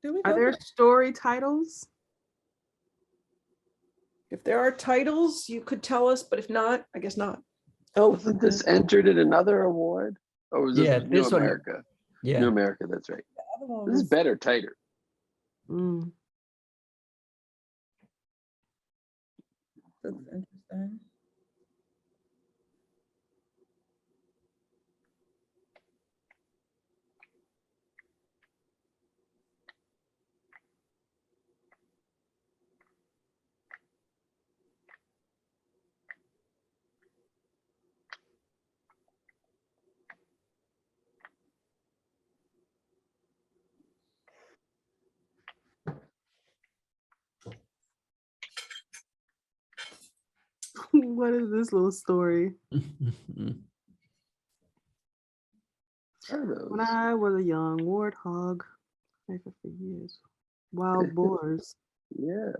Do we Are go there back? story titles? If there are titles, you could tell us, but if not, I guess not. Oh, Wasn't this entered in another award? Or was this Yeah, New this one. America? New Yeah. America, that's right. the other one This is was better, tighter. Mm. that's interesting. What is this little story? Are those? When I was a young warthog, life for years, wild boars. Yeah.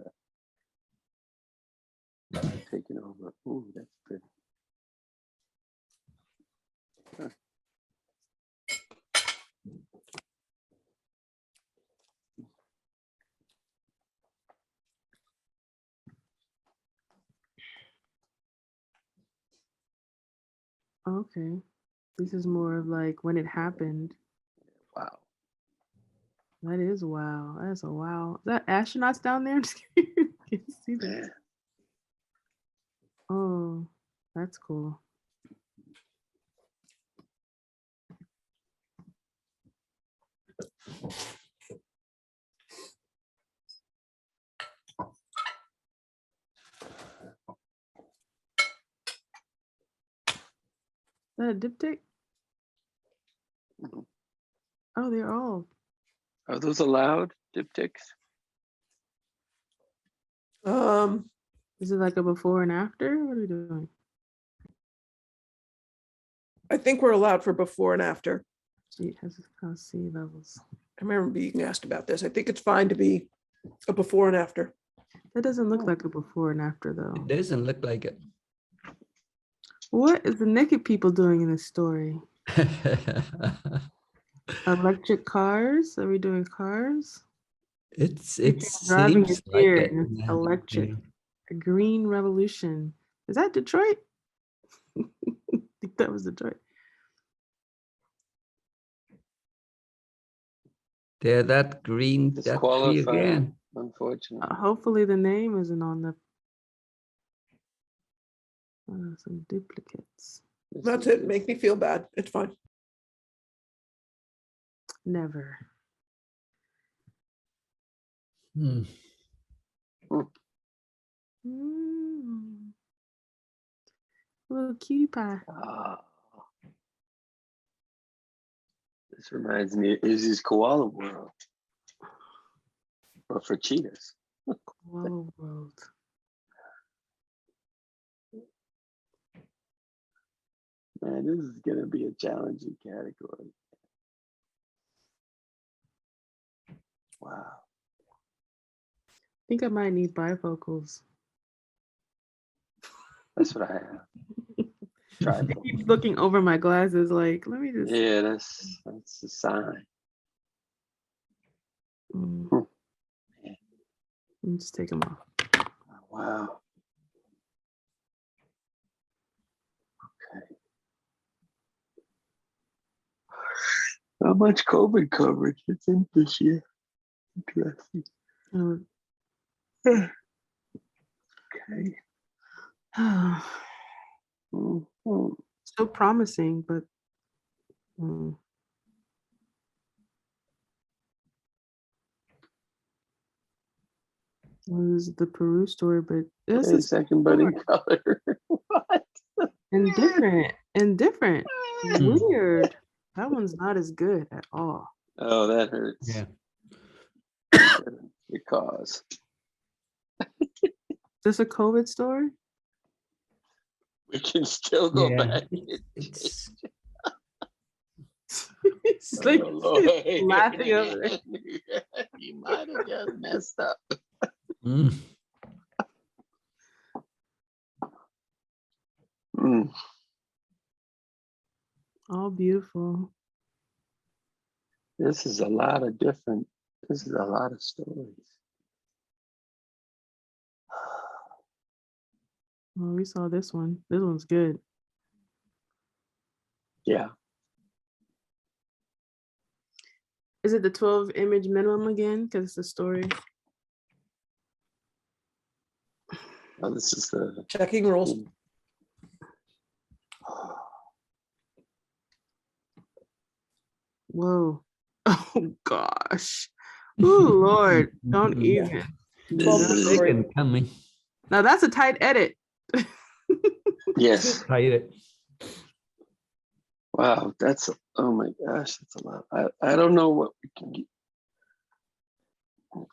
Taking over. Ooh, that's pretty. Huh. Okay, this is more of like when it happened. Wow. That is wow. That's a wow. Is that astronauts down there? Can you see that? Oh, that's cool. Is that a diptych? Mhm. Oh, they're all. Are those allowed, diptychs? Is it like a before and after? What are we doing? I think we're allowed for before and after. Gee, has sea levels. I remember being asked about this. I think it's fine to be a before and after. That doesn't look like a before and after though. It doesn't look like it. What is the naked people doing in this story? Electric cars? Are we doing cars? it Driving a seems like deer it. and it's electric. Yeah. A green revolution. Is that Detroit? I think that was Detroit. There, that green, that tree Disqualified, again. unfortunately. Hopefully the name isn't on the some duplicates. This That's is it. Make me feel bad. It's fine. Never. Hmm. Little cutie pie. Ah. This reminds me of Izzy's Koala World. Or for cheetahs. Koala world. Man, this is gonna be a challenging category. Wow. I think I might need bifocals. That's what I have. I keep looking over my glasses like, let me just. Yeah, that's a sign. Mm. Hmm. Let me just take them off. Oh, wow. Okay. Not much COVID coverage. It's in this year. Interesting. Okay. Mhm. So promising, but this is the Peru story, but this Okay, is second budding color. What? indifferent. Weird. That one's not as good at all. Oh, that hurts. Yeah. Because Is this a COVID story? we can still go back. It's It's like Oh, Lord. laughing over there. You might have just messed up. mm, Mm. All beautiful. This is a lot of different This is a lot of stories. Oh, we saw this one. This one's good. Yeah. Is it the 12 image minimum again? Because it's a story. Oh, this is the. Checking rules. Whoa. Oh gosh. Oh Lord. Don't even. This 12 is- story. Second coming. Now that's a tight edit. Yes. Tired. Wow. That's. Oh my gosh. That's a lot. I don't know what we can get.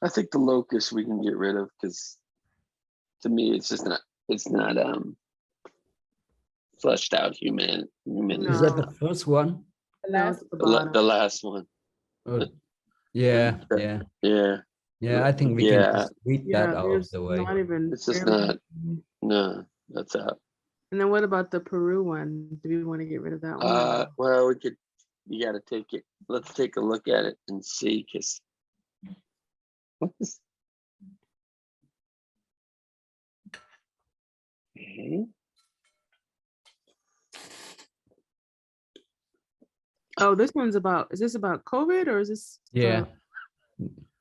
I think the locust we can get rid of because to me it's just not. It's not fleshed out human. Is that No. the first one? No, it's at the The bottom. last one. Oh, yeah, that- yeah, Yeah. yeah. I think we Yeah. can just read Yeah, that out of there's the way. not even. It's just barely- not. No, that's out. And then what about the Peru one? Do we want to get rid of that one? Well, we could. You got to take it. Let's take a look at it and see. Cause what is? Okay. Oh, this one's about. Is this about COVID or is this? Yeah.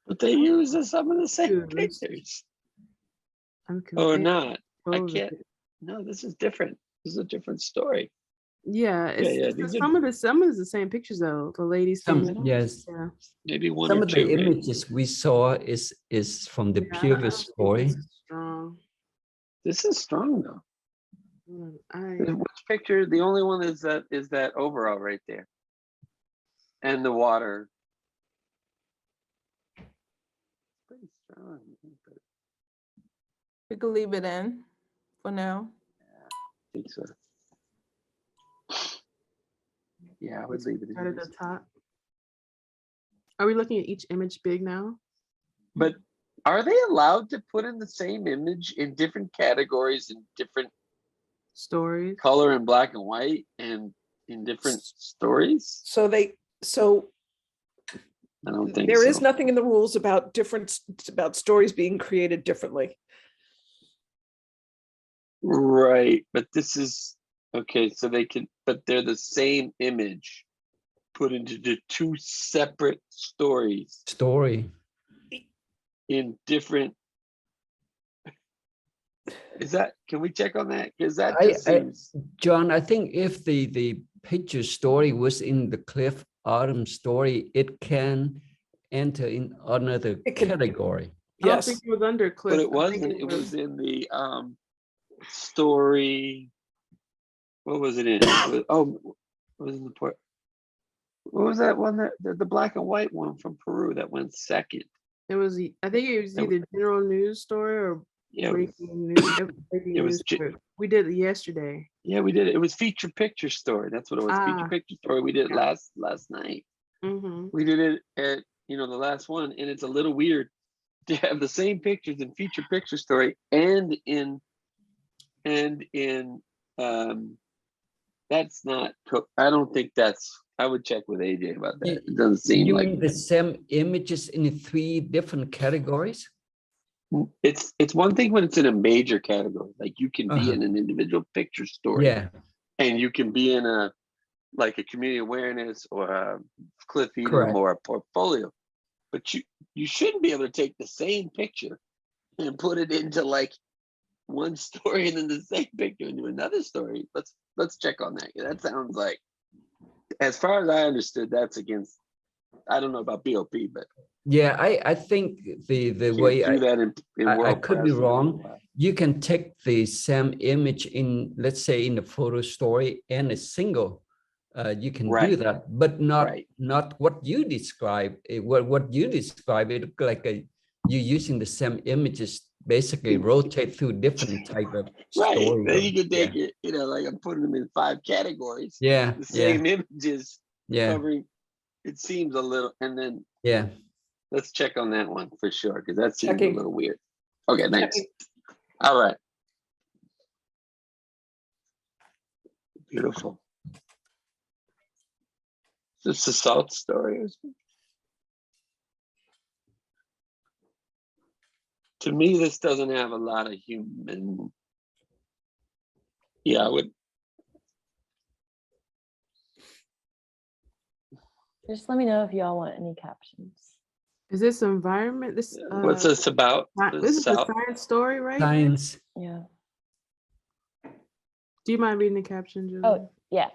But they use some of the same Yes. pictures. I'm Or confused. not? I COVID. can't. No, this is different. This is a different story. Yeah, it's yeah, it's these are- some of the same pictures though. The ladies. Some, yes. Yeah. Maybe one Some or of the two. maybe. images we saw is from the Yeah, I previous don't think story. this is strong. This is strong though. I Which picture? The only one is that overall right there, and the water. Pretty strong. We could leave it in for now. I think so. Yeah, I would leave it right at in. the top. Are we looking at each image big now? But are they allowed to put in the same image in different categories in different Stories. color and black and white and in different stories? So I don't think there so. is nothing in the rules about about stories being created differently. Right, but this is okay. So they can, but they're the same image put into the two separate stories Story. in different. Is that? Can we check on that? Because that just seems. John, I think if the picture story was in the Cliff Autumn story, it can enter in another It can- category. I don't Yes, think it was under Cliff. But it I think wasn't. It was in the story. What was it in? It was in the port. What was that one that the black and white one from Peru that went second? It was. I think it was It either general news story or Yeah, it was, breaking news. Breaking it was news ge- story. We did it yesterday. yeah, we did it. It was feature picture story. That's what it was. Feature Ah. picture story. We did it Yeah. last night. Mm-hmm. We did it at the last one, and it's a little weird to have the same pictures in feature picture story and in that's not. I don't think that's. I would check with AJ about that. It doesn't seem You like mean the same images in 3 different categories? it's one thing when it's in a major category, like you can be Uh-huh. in an individual picture story, Yeah, and you can be in a community awareness or a Cliff Edom Correct. or a portfolio, but you shouldn't be able to take the same picture and put it into like one story and then the same picture into another story. Let's check on that. That sounds like, as far as I understood, that's against. I don't know about BOP, but yeah. I think the you way can't do that in I world could be press. wrong. You can take the same image in, let's say, in the photo story and a single. You can do Right. that, but not Right. not what you describe. What you describe, it look like you using the same images, basically rotate through different type of Right. story. Then you can take yeah. it, like I'm putting them in 5 categories. Yeah, The yeah, same images yeah, covering. It seems a little, and then yeah. let's check on that one for sure, because that seems Checking. a little weird. Okay, thanks. Checking. All right. Beautiful. Is this a salt story or something? To me, this doesn't have a lot of human. Yeah, I would. Just let me know if y'all want any captions. Is this environment? What's this about? This is a South- science story, right? Science. Yeah. Do you mind reading the caption, Julie? Oh, yeah.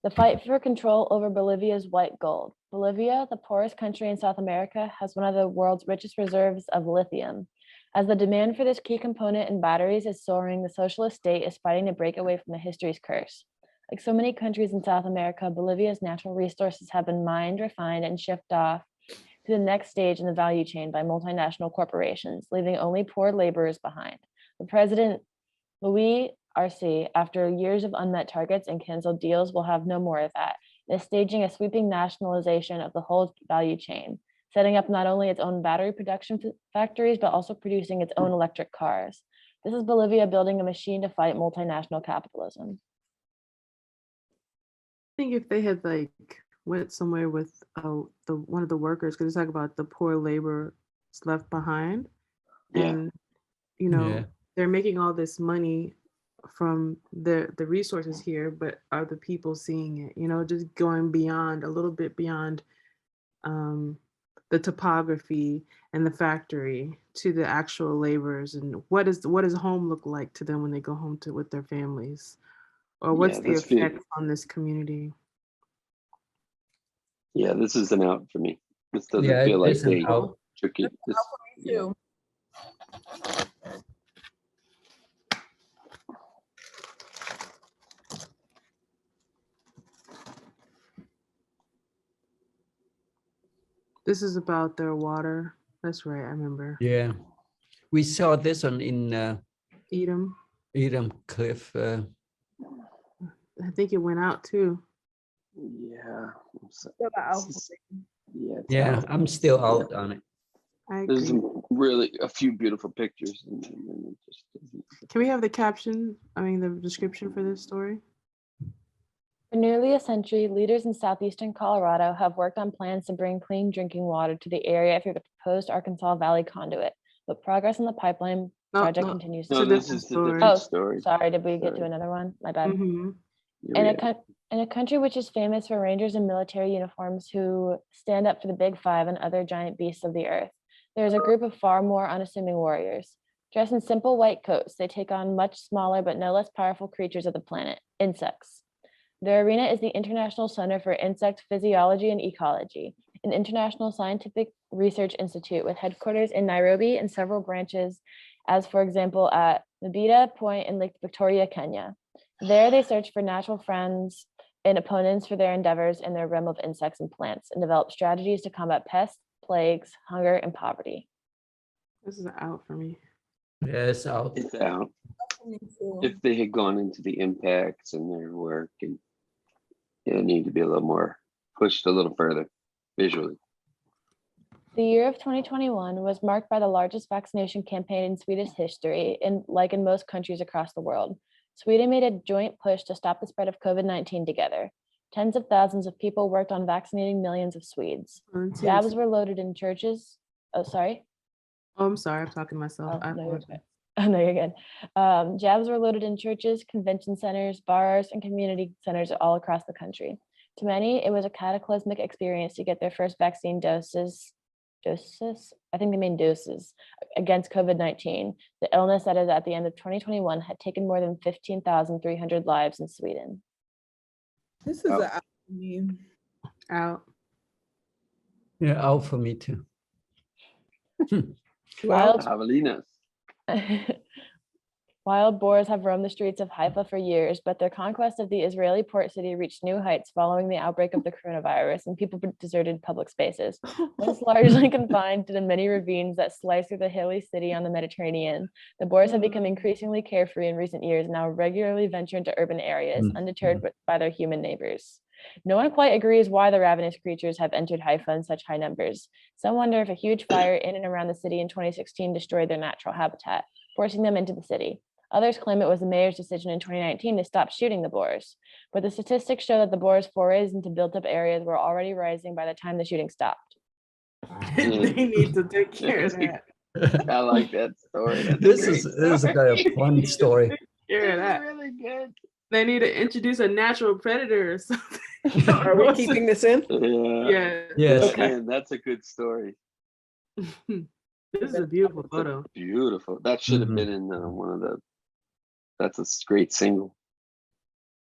The fight for control over Bolivia's white gold. Bolivia, the poorest country in South America, has one of the world's richest reserves of lithium. As the demand for this key component in batteries is soaring, the socialist state is fighting to break away from the history's curse. Like so many countries in South America, Bolivia's natural resources have been mined, refined, and shipped off to the next stage in the value chain by multinational corporations, leaving only poor laborers behind. The president, Luis Arce, after years of unmet targets and canceled deals, will have no more of that. It is staging a sweeping nationalization of the whole value chain, setting up not only its own battery production factories, but also producing its own electric cars. This is Bolivia building a machine to fight multinational capitalism. I think if they had like went somewhere with one of the workers, because they talk about the poor labor left behind, Yeah. and you know Yeah. they're making all this money from the resources here, but are the people seeing it? You know, just going beyond a little bit beyond the topography and the factory to the actual laborers, and what does home look like to them when they go home with their families, or what's Yeah, the that's good. effect on this community? Yeah, this is an out for me. This doesn't Yeah, feel it like is an they out. took it. This, yeah. Too. This is about their water. That's right, I remember. Yeah. We saw this one in Edom. Edom Cliff. I think it went out too. Yeah. So- Still got this is- yeah. it's Yeah, out. I'm still out on it. I There's agree. a few beautiful pictures. And then it just doesn't- Can we have the caption? I mean, the description for this story? For nearly a century, leaders in southeastern Colorado have worked on plans to bring clean drinking water to the area through the proposed Arkansas Valley conduit, but progress on the pipeline project continues to No, a this different is a story. different Oh, story. sorry, did we get to Sorry. another one? My bad. Mhm. Here we are. In a country which is famous for rangers in military uniforms who stand up for the big five and other giant beasts of the earth, there is a group of far more unassuming warriors. Dressed in simple white coats, they take on much smaller but no less powerful creatures of the planet, insects. Their arena is the International Center for Insect Physiology and Ecology, an international scientific research institute with headquarters in Nairobi and several branches, as for example at Mbita Point in Lake Victoria, Kenya. There they search for natural friends and opponents for their endeavors in their realm of insects and plants and develop strategies to combat pests, plagues, hunger, and poverty. This is out for me. Yeah, it's out. It's out. Me too. If they had gone into the impacts and their work, and it need to be a little more pushed a little further visually. The year of 2021 was marked by the largest vaccination campaign in Swedish history, like in most countries across the world. Sweden made a joint push to stop the spread of COVID-19 together. Tens of thousands of people worked on vaccinating millions of Swedes. Jabs were loaded in churches. Oh, sorry. Oh, I'm sorry, I'm talking to myself. Oh, I no, you're apologize. good. Oh, no, you're good. Jabs were loaded in churches, convention centers, bars, and community centers all across the country. To many, it was a cataclysmic experience to get their first vaccine doses, I think they mean doses, against COVID-19, the illness that is at the end of 2021 had taken more than 15,300 lives in Sweden. This is Oh. a I mean, Out. Yeah, out for me too. Wild, Javelinas. wild boars have roamed the streets of Haifa for years, but their conquest of the Israeli port city reached new heights following the outbreak of the coronavirus, and people deserted public spaces. Once largely confined to the many ravines that slice through the hilly city on the Mediterranean, the boars have become increasingly carefree in recent years and now regularly venture into urban areas, undeterred by their human neighbors. No one quite agrees why the ravenous creatures have entered Haifa in such high numbers. Some wonder if a huge fire in and around the city in 2016 destroyed their natural habitat, forcing them into the city. Others claim it was the mayor's decision in 2019 to stop shooting the boars, but the statistics show that the boars' forays into built-up areas were already rising by the time the shooting stopped. They need to take care of that. I like that story. That's This a is great this is a kind of fun story. Yeah, This that is really good. they need to introduce a natural predator or something. Are we keeping this in? Yeah. Yeah. Yes. Okay. Man, that's a good story. This is a beautiful It's a photo. beautiful. That should have Mhm. been in one of the. That's a great single.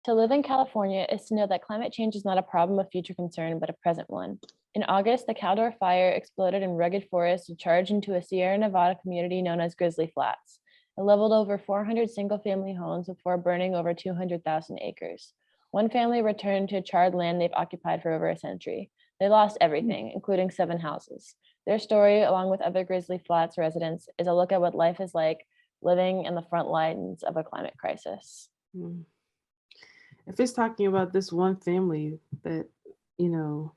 To live in California is to know that climate change is not a problem of future concern, but a present one. In August, the Caldor fire exploded in rugged forests to charge into a Sierra Nevada community known as Grizzly Flats. It leveled over 400 single-family homes before burning over 200,000 acres. One family returned to charred land they've occupied for over a century. They lost everything, including 7 houses. Their story, along with other Grizzly Flats residents, is a look at what life is like living in the front lines of a climate crisis. Mm. If it's talking about this one family that, you know,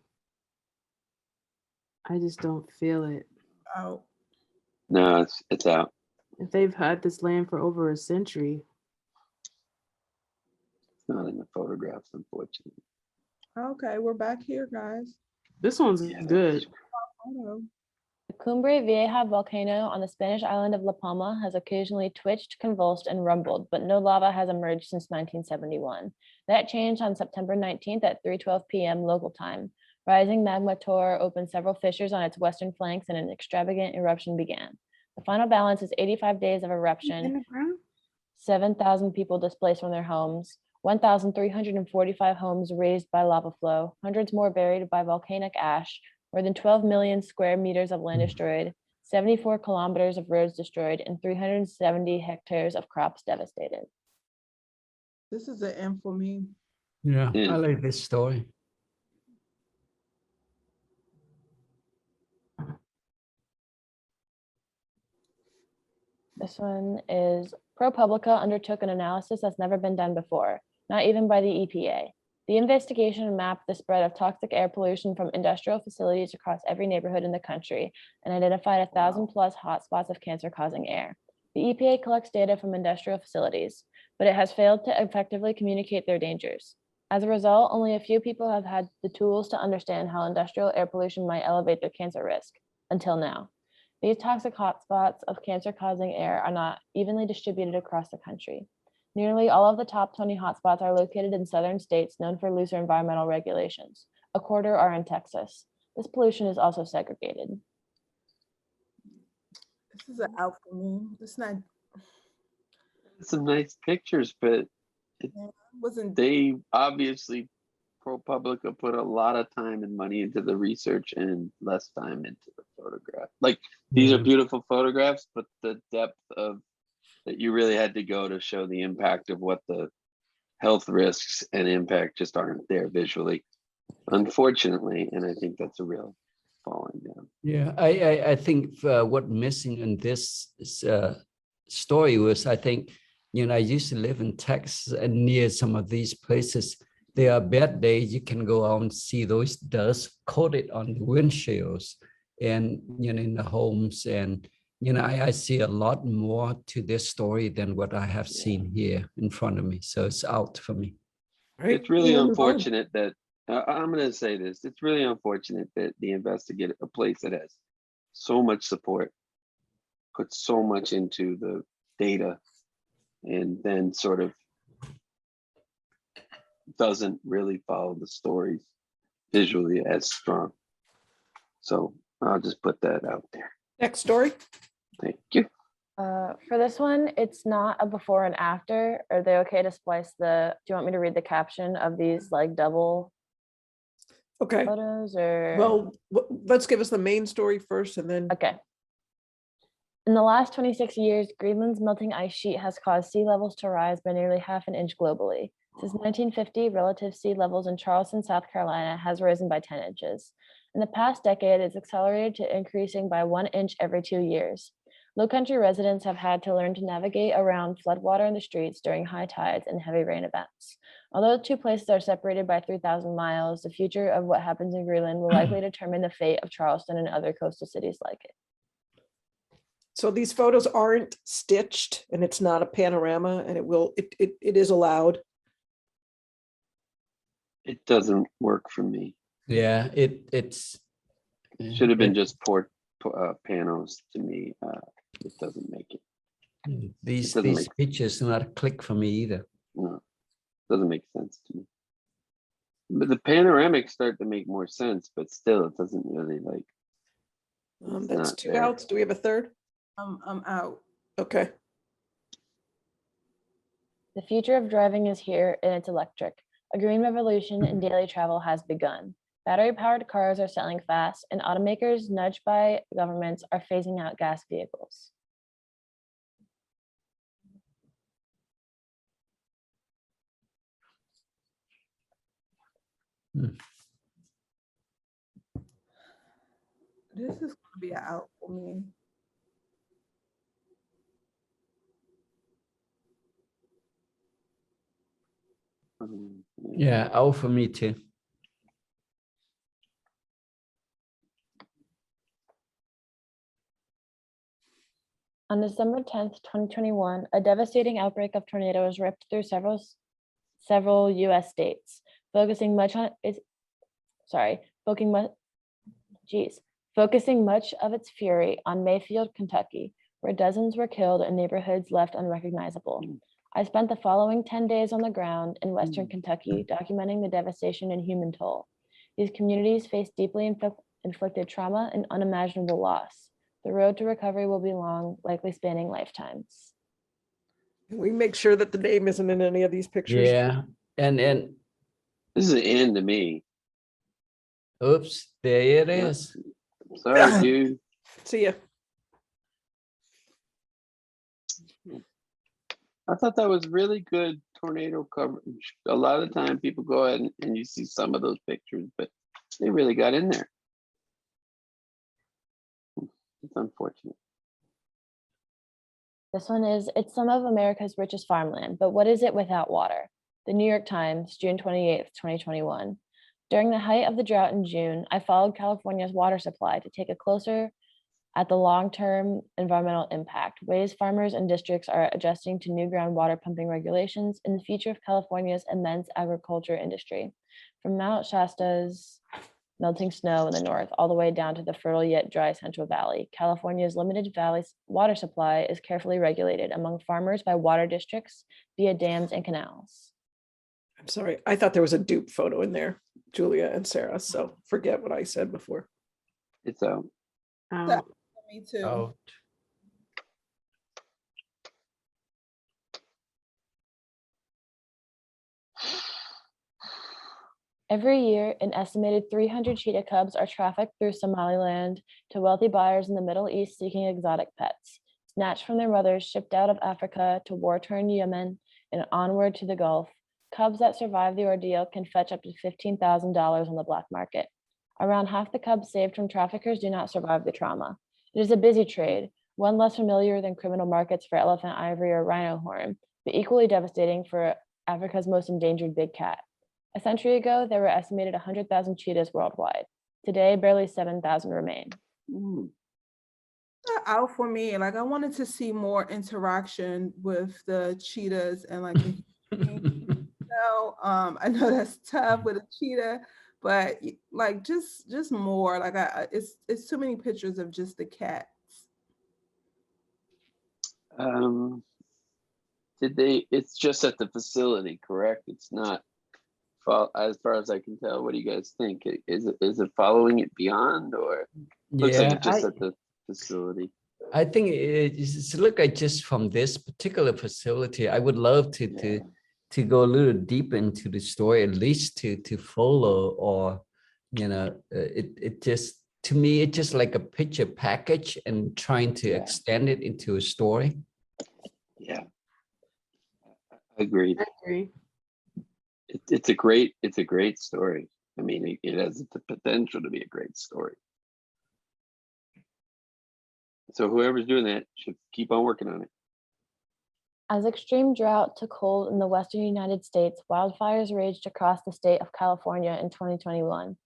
I just don't feel it. Out. No, it's out. If they've had this land for over a century, It's not in the photographs, unfortunately. Okay, we're back here, guys. this one's Yeah, good. Photo. The Cumbre Vieja volcano on the Spanish island of La Palma has occasionally twitched, convulsed, and rumbled, but no lava has emerged since 1971. That changed on September 19th at 3:12 p.m. local time. Rising magma tore opened several fissures on its western flanks and an extravagant eruption began. The final balance is 85 days of In eruption, the ground? 7,000 people displaced from their homes, 1,345 homes razed by lava flow, hundreds more buried by volcanic ash, more than 12 million square meters of land destroyed, 74 kilometers of roads destroyed, and 370 hectares of crops devastated. This is an M for me. Yeah, Yeah. I like this story. This one is ProPublica undertook an analysis that's never been done before, not even by the EPA. The investigation mapped the spread of toxic air pollution from industrial facilities across every neighborhood in the country and identified 1,000+ hotspots of cancer-causing air. The EPA collects data from industrial facilities, but it has failed to effectively communicate their dangers. As a result, only a few people have had the tools to understand how industrial air pollution might elevate their cancer risk, until now. These toxic hotspots of cancer-causing air are not evenly distributed across the country. Nearly all of the top 20 hotspots are located in southern states known for looser environmental regulations. A quarter are in Texas. This pollution is also segregated. This is an out for me. It's not, Some nice pictures, but wasn't, they obviously ProPublica put a lot of time and money into the research and less time into the photograph. Like these are Yeah. beautiful photographs, but the depth of that you really had to go to show the impact of what the health risks and impact just aren't there visually, unfortunately. And I think that's a real falling down. Yeah, I think what missing in this story was, I think, I used to live in Texas, and near some of these places, there are bad days you can go out and see those dust coated on the windshields and, in the homes. And, I see a lot more to this story than what I have seen here in front of me. So it's out for me. Right? It's really Yeah, unfortunate that I'm going to say this. It's really unfortunate that the investigator, a place that has so much support, puts so much into the data, and then sort of doesn't really follow the stories visually as strong. So I'll just put that out there. Next story. Thank you. For this one, it's not a before and after. Are they okay to splice do you want me to read the caption of these like double Okay. photos or? Well, let's give us the main story first and then. Okay. In the last 26 years, Greenland's melting ice sheet has caused sea levels to rise by nearly half an inch globally. Since 1950, relative sea levels in Charleston, South Carolina has risen by 10 inches. In the past decade, it's accelerated to increasing by 1 inch every 2 years. Low-country residents have had to learn to navigate around floodwater in the streets during high tides and heavy rain events. Although the two places are separated by 3,000 miles, the future of what happens in Greenland will likely determine the fate of Charleston and other coastal cities like it. So these photos aren't stitched and it's not a panorama, and it is allowed. It doesn't work for me. Yeah, it's Should have been just panels to me, it doesn't make it. These doesn't make- pictures not click for me either. No, doesn't make sense to me. But the panoramics start to make more sense, but still, it doesn't really like. It's That's not 2 there. outs. Do we have a third? I'm out. Okay. The future of driving is here and it's electric. A green revolution in daily travel has begun. Battery-powered cars are selling fast, and automakers, nudged by governments, are phasing out gas vehicles. This is gonna be an out for me. Yeah, out for me too. On December 10th, 2021, a devastating outbreak of tornadoes ripped through several US states, focusing much of its fury on Mayfield, Kentucky, where dozens were killed and neighborhoods left unrecognizable. I spent the following 10 days on the ground in Western Kentucky, documenting the devastation and human toll. These communities face deeply inflicted trauma and unimaginable loss. The road to recovery will be long, likely spanning lifetimes. Can we make sure that the name isn't in any of these pictures? Yeah, and This is an end to me. oops, there it Yeah. is. Sorry, dude. See ya. I thought that was really good tornado coverage. A lot of the time people go ahead and you see some of those pictures, but they really got in there. It's unfortunate. This one is, it's some of America's richest farmland, but what is it without water? The New York Times, June 28th, 2021. During the height of the drought in June, I followed California's water supply to take a closer at the long-term environmental impact, ways farmers and districts are adjusting to new groundwater pumping regulations, and the future of California's immense agriculture industry. From Mount Shasta's melting snow in the north, all the way down to the fertile yet dry Central Valley, California's limited valley's water supply is carefully regulated among farmers by water districts via dams and canals. I'm sorry. I thought there was a dupe photo in there, Julia and Sarah. So forget what I said before. It's That- Me too. Out. Every year, an estimated 300 cheetah cubs are trafficked through Somaliland to wealthy buyers in the Middle East seeking exotic pets. Snatched from their mothers, shipped out of Africa to war-torn Yemen and onward to the Gulf, cubs that survive the ordeal can fetch up to $15,000 on the black market. Around half the cubs saved from traffickers do not survive the trauma. It is a busy trade, one less familiar than criminal markets for elephant ivory or rhino horn, but equally devastating for Africa's most endangered big cat. A century ago, there were estimated 100,000 cheetahs worldwide. Today, barely 7,000 remain. Out for me. Like, I wanted to see more interaction with the cheetahs and like I know that's tough with a cheetah, but like just more. Like it's too many pictures of just the cats. it's just at the facility, correct? It's not, as far as I can tell. What do you guys think? Is it following it beyond, or looks like Yeah, it's just at the facility? I think it's look like just from this particular facility, I would love to go a little deeper into the story, at least to follow, or it just, to me, it's just like a picture package and trying to extend it into a story. Yeah, agreed. I agree. It's a great story. I mean, it has the potential to be a great story. So whoever's doing that should keep on working on it. As extreme drought took hold in the western United States, wildfires raged across the state of California in 2021.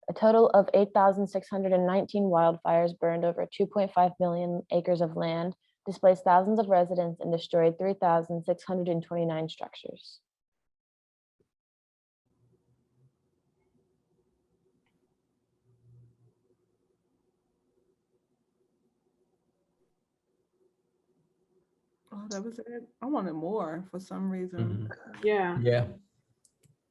A total of 8,619 wildfires burned over 2.5 million acres of land, displaced thousands of residents, and destroyed 3,629 structures. that was it. I wanted more for some reason. Mhm. Yeah. Yeah,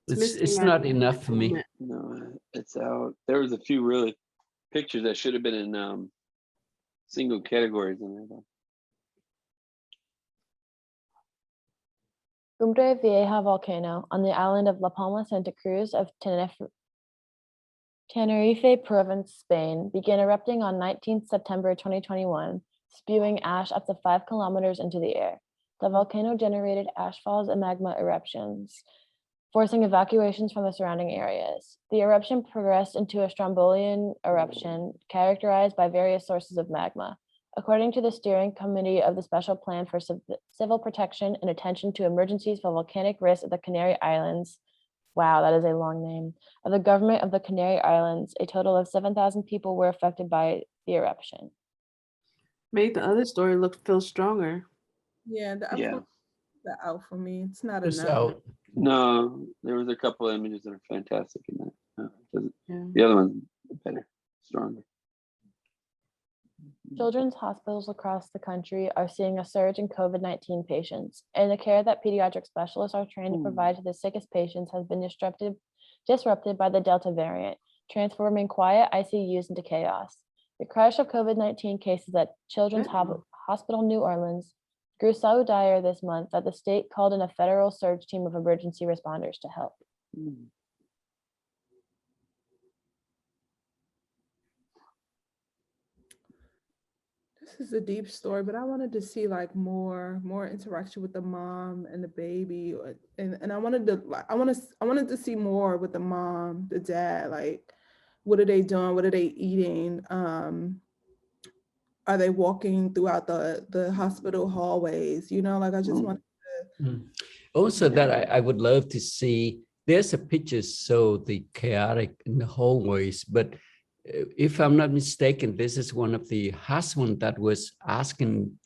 missing it's that not enough for me. moment. No, it's out. There was a few really pictures that should have been in single categories in there though. Cumbre Vieja volcano on the island of La Palma Santa Cruz of Tenerife Province, Spain, began erupting on 19th September 2021, spewing ash up to 5 kilometers into the air. The volcano generated ash falls and magma eruptions, forcing evacuations from the surrounding areas. The eruption progressed into a Strombolian eruption characterized by various sources of magma. According to the steering committee of the Special Plan for Civil Protection and Attention to Emergencies for Volcanic Risk of the Canary Islands, wow, that is a long name, of the government of the Canary Islands, a total of 7,000 people were affected by the eruption. Made the other story feel stronger. Yeah, I feel Yeah. like that out for me. It's not It's enough. out. No, there was a couple of images that are fantastic in that. Yeah. The other one's better, stronger. Children's hospitals across the country are seeing a surge in COVID-19 patients, and the care that pediatric specialists are trained to provide to the sickest patients has been disrupted by the Delta variant, transforming quiet ICUs into chaos. The crush of COVID-19 cases at Children's Hospital New Orleans grew so dire this month that the state called in a federal surge team of emergency responders to help. Mm. This is a deep story, but I wanted to see like more interaction with the mom and the baby, and I wanted to see more with the mom, the dad, like what are they doing? What are they eating? Are they walking throughout the hospital hallways? You know, like I just want Mm. Also, that I would love to see. There's a picture so the chaotic in the hallways, but if I'm not mistaken, this is one of the husband that was asking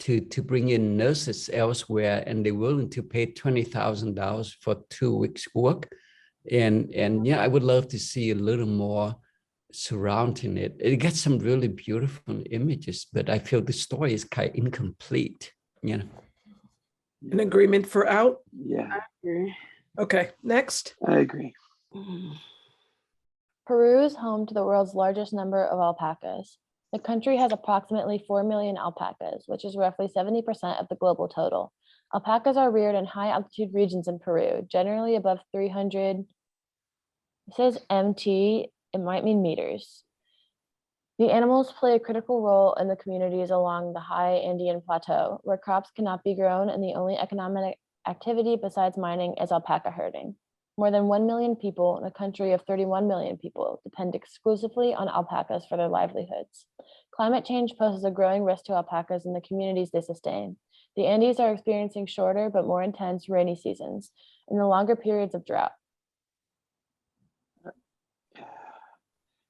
to bring in nurses elsewhere, and they're willing to pay $20,000 for 2 weeks work. And yeah, I would love to see a little more surrounding it. It gets some really beautiful images, but I feel the story is kind of incomplete, you know. An agreement for out? Yeah, Okay, next. I agree. Peru is home to the world's largest number of alpacas. The country has approximately 4 million alpacas, which is roughly 70% of the global total. Alpacas are reared in high altitude regions in Peru, generally above 300, it says MT, it might mean meters. The animals play a critical role in the communities along the high Andean plateau, where crops cannot be grown and the only economic activity besides mining is alpaca herding. More than 1 million people in a country of 31 million people depend exclusively on alpacas for their livelihoods. Climate change poses a growing risk to alpacas in the communities they sustain. The Andes are experiencing shorter but more intense rainy seasons and the longer periods of drought.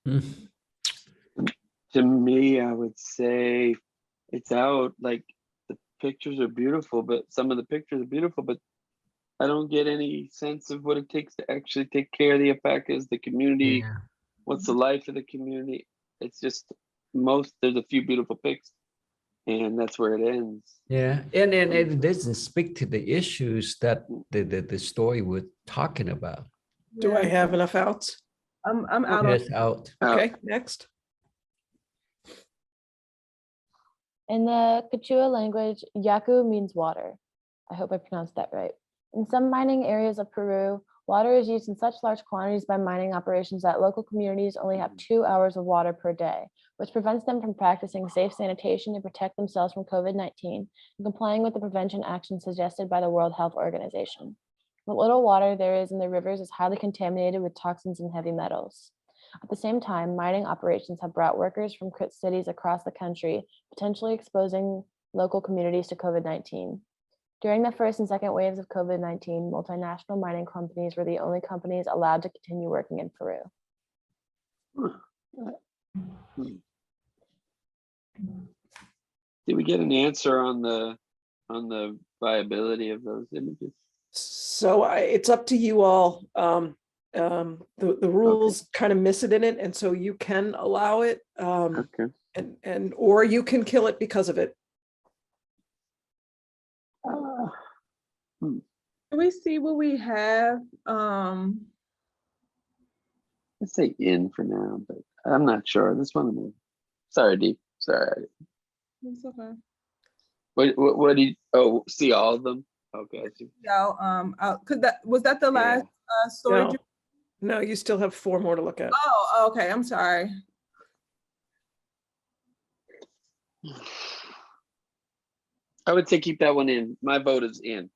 Mm. To me, I would say it's out. Like the pictures are beautiful, but some of the pictures are beautiful, but I don't get any sense of what it takes to actually take care of the alpacas, the community. Yeah. What's the life of the community? It's just there's a few beautiful pics, and that's where it ends. Yeah, and it doesn't speak to the issues that the story we're talking about. Do I have enough outs? I'm out on Yes, out. Okay, next. In the Quechua language, yaku means water. I hope I pronounced that right. In some mining areas of Peru, water is used in such large quantities by mining operations that local communities only have 2 hours of water per day, which prevents them from practicing safe sanitation to protect themselves from COVID-19 and complying with the prevention actions suggested by the World Health Organization. What little water there is in the rivers is highly contaminated with toxins and heavy metals. At the same time, mining operations have brought workers from cities across the country, potentially exposing local communities to COVID-19. During the first and second waves of COVID-19, multinational mining companies were the only companies allowed to continue working in Peru. Did we get an answer on the viability of those images? So it's up to you all. The rules kind of miss it in it, and so you can allow it, Okay. and or you can kill it because of it. Can we see what we have? Let's say in for now, but I'm not sure. This one, sorry, Deep. Sorry. It's okay. What do you? Oh, see all of them. Okay, I see. Cause was that the last story? No, no, you still have 4 more to look at. Oh, okay. I'm sorry. I would say keep that one in. My vote is in.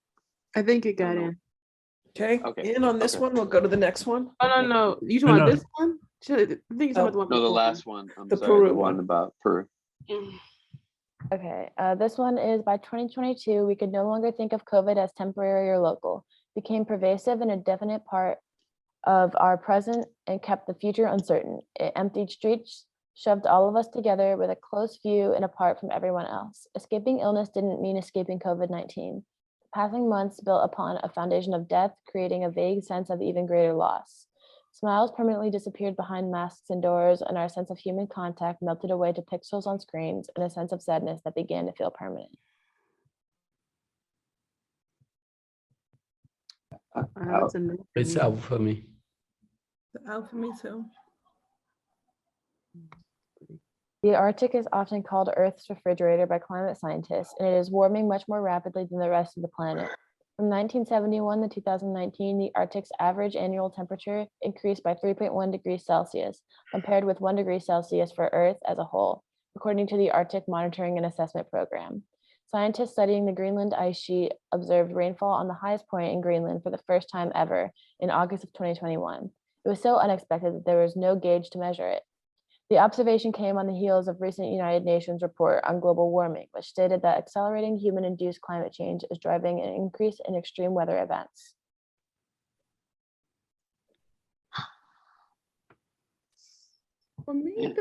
I think it got know. in. Okay, Okay, in on this okay. one, we'll go to the next one. Oh, no. You talking No, about no. this one? I think you're talking about the one No, the before. last one. I'm The sorry, Peru the one one. about Peru. Okay, this one is by 2022, we could no longer think of COVID as temporary or local, became pervasive and a definite part of our present and kept the future uncertain. It emptied streets, shoved all of us together with a close view and apart from everyone else. Escaping illness didn't mean escaping COVID-19. Passing months built upon a foundation of death, creating a vague sense of even greater loss. Smiles permanently disappeared behind masks and doors, and our sense of human contact melted away to pixels on screens and a sense of sadness that began to feel permanent. That's a no for It's me. out for me. Out for me too. The Arctic is often called Earth's refrigerator by climate scientists, and it is warming much more rapidly than the rest of the planet. From 1971 to 2019, the Arctic's average annual temperature increased by 3.1 degrees Celsius, compared with 1 degree Celsius for Earth as a whole, according to the Arctic Monitoring and Assessment Program. Scientists studying the Greenland ice sheet observed rainfall on the highest point in Greenland for the first time ever in August of 2021. It was so unexpected that there was no gauge to measure it. The observation came on the heels of recent United Nations report on global warming, which stated that accelerating human-induced climate change is driving an increase in extreme weather events. For me,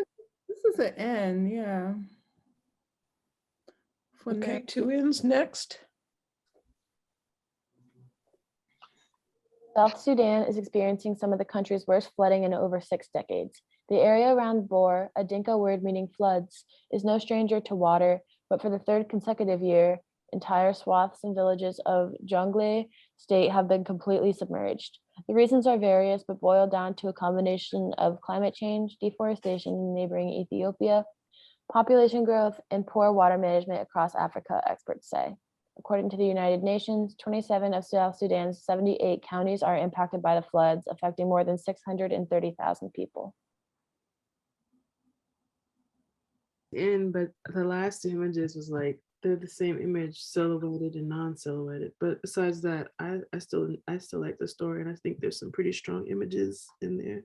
this is an N, yeah. For Okay, next. 2 ins next. South Sudan is experiencing some of the country's worst flooding in over 6 decades. The area around Bor, a Dinka word meaning floods, is no stranger to water, but for the 3rd consecutive year, entire swaths and villages of Jonglei state have been completely submerged. The reasons are various, but boil down to a combination of climate change, deforestation in neighboring Ethiopia, population growth, and poor water management across Africa, experts say. According to the United Nations, 27 of South Sudan's 78 counties are impacted by the floods, affecting more than 630,000 people. But the last 2 images was like they're the same image, silhouetted and non-silhouetted. But besides that, I still like the story, and I think there's some pretty strong images in there.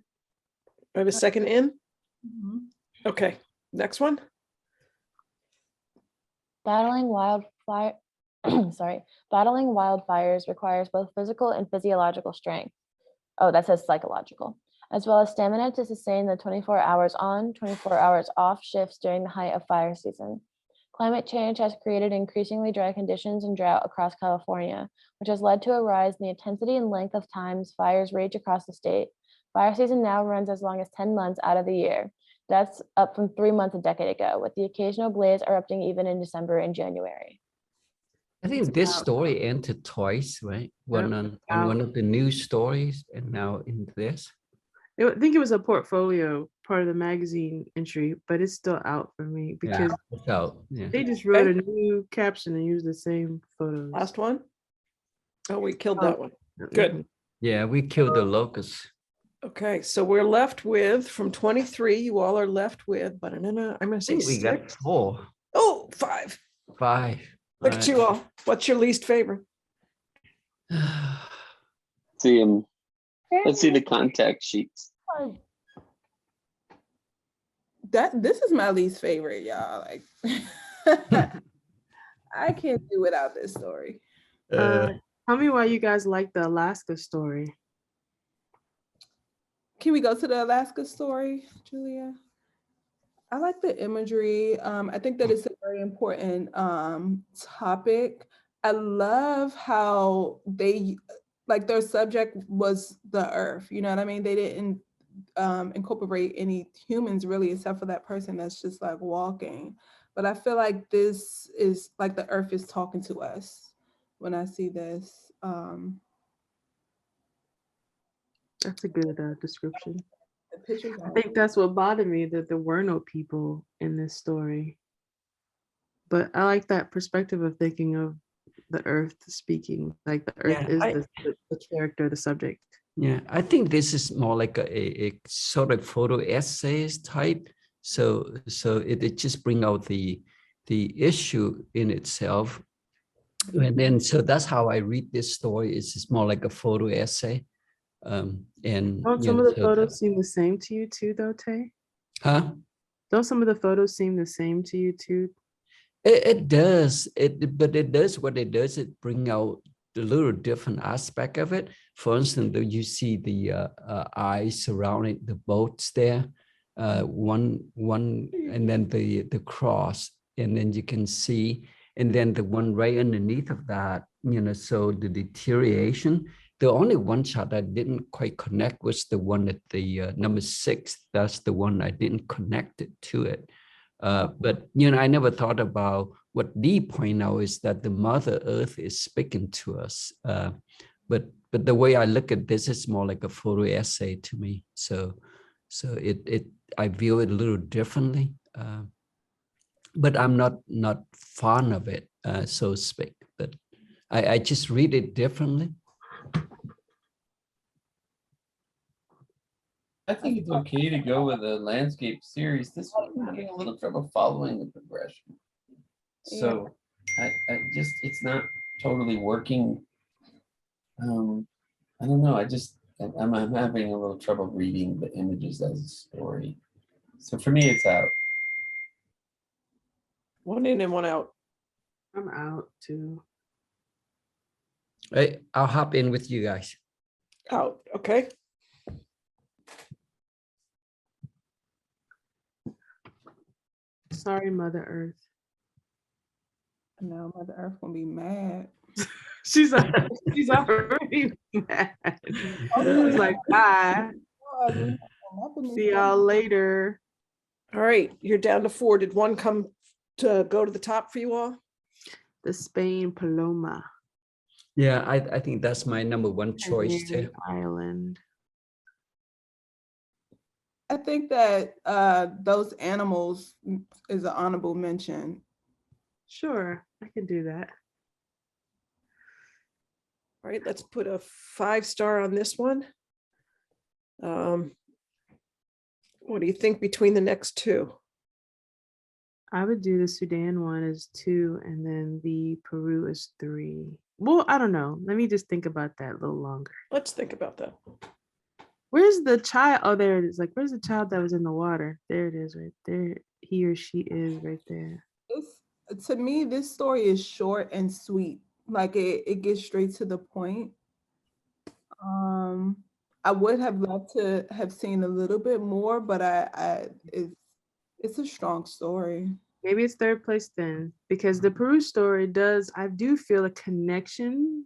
I have a second in. Mhm. Okay, next one. Battling battling wildfires requires both physical and physiological strength. Oh, that says psychological, as well as stamina to sustain the 24 hours on, 24 hours off shifts during the height of fire season. Climate change has created increasingly dry conditions and drought across California, which has led to a rise in the intensity and length of times fires rage across the state. Fire season now runs as long as 10 months out of the year. That's up from 3 months a decade ago, with the occasional blaze erupting even in December and January. I think this story entered twice, right? One on one of the news stories and now in this. I think it was a portfolio part of the magazine entry, but it's still out for me because It's out. Yeah. they just wrote a new caption and used the same photos. Last one. Oh, we killed that one. Good. Yeah, we killed the locusts. Okay, so we're left with, from 23, you all are left with, but I'm gonna I say think we 6. got 4, Oh, 5. 5. Look at you all. What's your least favorite? See let's see the contact sheets. This is my least favorite, y'all. Like, I can't do without this story. Tell me why you guys like the Alaska story. Can we go to the Alaska story, Julia? I like the imagery. I think that it's a very important topic. I love how they, like, their subject was the earth, you know what I mean? They didn't incorporate any humans really, except for that person that's just like walking. But I feel like this is like the earth is talking to us when I see this. That's a good description. The pictures I are think that's what bothered me, that there were no people in this story. But I like that perspective of thinking of the earth speaking, like the earth Yeah, is the character, the subject. Yeah, I think this is more like a sort of photo essays type. So it just bring out the issue in itself. And then so that's how I read this story. It's more like a photo essay. And Don't you some know, of the so photos seem the same to you too, though, Tay? huh? Don't some of the photos seem the same to you too? It does. But it does what it does. It bring out the little different aspect of it. For instance, you see the eyes surrounding the boats there, one, and then the cross, and then you can see, and then the one right underneath of that. You know, so the deterioration. The only one shot I didn't quite connect was the one at the number 6. That's the one I didn't connect it to it. But you know, I never thought about what Dee point out is that the Mother Earth is speaking to us. But the way I look at this is more like a photo essay to me. So it I view it a little differently. But I'm not fond of it, so to speak. But I just read it differently. I think it's okay to go with a landscape series. This one, I'm having a little trouble following the progression. So I just, it's not totally working. I don't know. I'm having a little trouble reading the images as a story. So for me, it's out. one in and one out. I'm out too. I'll hop in with you guys. Out, okay. Sorry, Mother Earth. no, Mother Earth gonna be mad. She's already mad. She's like, bye. See y'all later. All right, you're down to 4. Did one come to go to the top for you all? The Spain Paloma. Yeah, I think that's my number 1 choice too. Island. I think that those animals is an honorable mention. Sure, I can do that. All right, let's put a 5-star on this one. What do you think between the next 2? I would do the Sudan one as 2, and then the Peru is 3. Well, I don't know. Let me just think about that a little longer. Let's think about that. Where's the child? Oh, there it is. Like, where's the child that was in the water? There it is, right there. He or she is right there. To me, this story is short and sweet. Like it gets straight to the point. I would have loved to have seen a little bit more, but it's a strong story. Maybe it's 3rd place then, because the Peru story I do feel a connection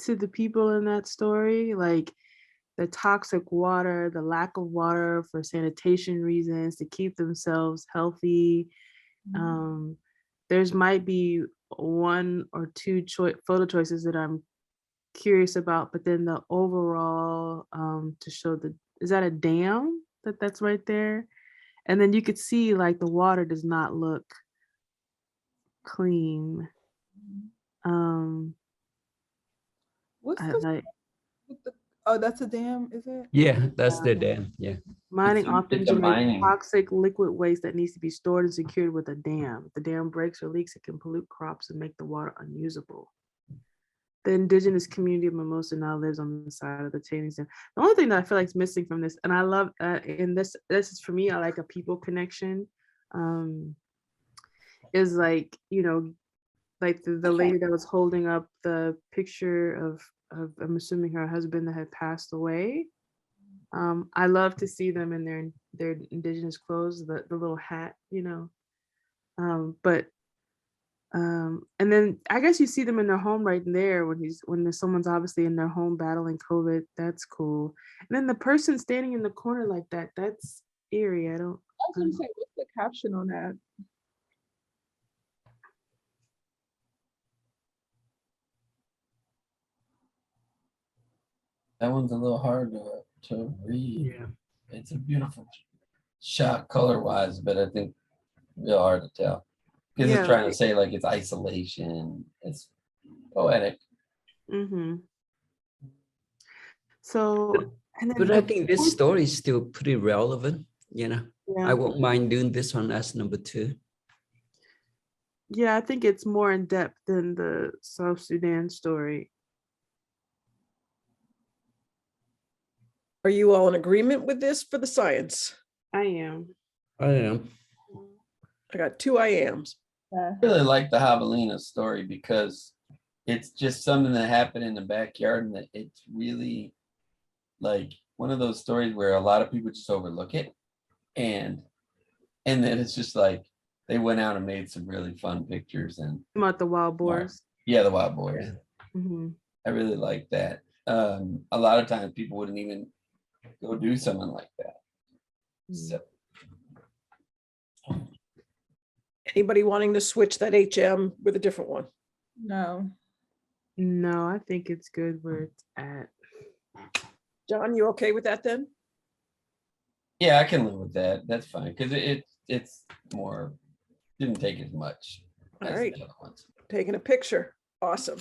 to the people in that story, like the toxic water, the lack of water for sanitation reasons to keep themselves healthy. There's might be 1 or 2 photo choices that I'm curious about, but then the overall to show is that a dam that's right there? And then you could see like the water does not look clean. What's Like, oh, that's a dam, is it? Yeah, that's the dam. Yeah. mining often it's a generates mining. toxic liquid waste that needs to be stored and secured with a dam. If the dam breaks or leaks, it can pollute crops and make the water unusable. The indigenous community of Mimosa now lives on the side of the tailings dam. The only thing that I feel like is missing from this, and I love in this is for me, I like a people connection, is like, you know, like the lady that was holding up the picture of I'm assuming her husband that had passed away. I love to see them in their indigenous clothes, the little hat, you know. And then I guess you see them in their home right there when someone's obviously in their home battling COVID. That's cool. And then the person standing in the corner like that's eerie. I don't. I was gonna say, what's the caption on that? That one's a little hard to read. Yeah. It's a beautiful shot color wise, but I think real hard to tell. Because Yeah. it's trying to say like it's isolation. It's poetic. Mm-hmm. So, and then But I think this story is still pretty relevant, you know. yeah. I won't mind doing this one as number 2. Yeah, I think it's more in depth than the South Sudan story. Are you all in agreement with this for the science? I am. I don't know. I got 2 I ams. I really like the jabalina story because it's just something that happened in the backyard, and that it's really like one of those stories where a lot of people just overlook it, and then it's just like they went out and made some really fun pictures. And About the wild boars. yeah, the wild boars. Yeah. Mm-hmm. I really like that. A lot of times people wouldn't even go do something like that. So Anybody wanting to switch that HM with a different one? No. No, I think it's good where it's at. John, you okay with that then? yeah, I can live with that. That's fine because it's more didn't take as much All as right. the other ones. Taking a picture. Awesome.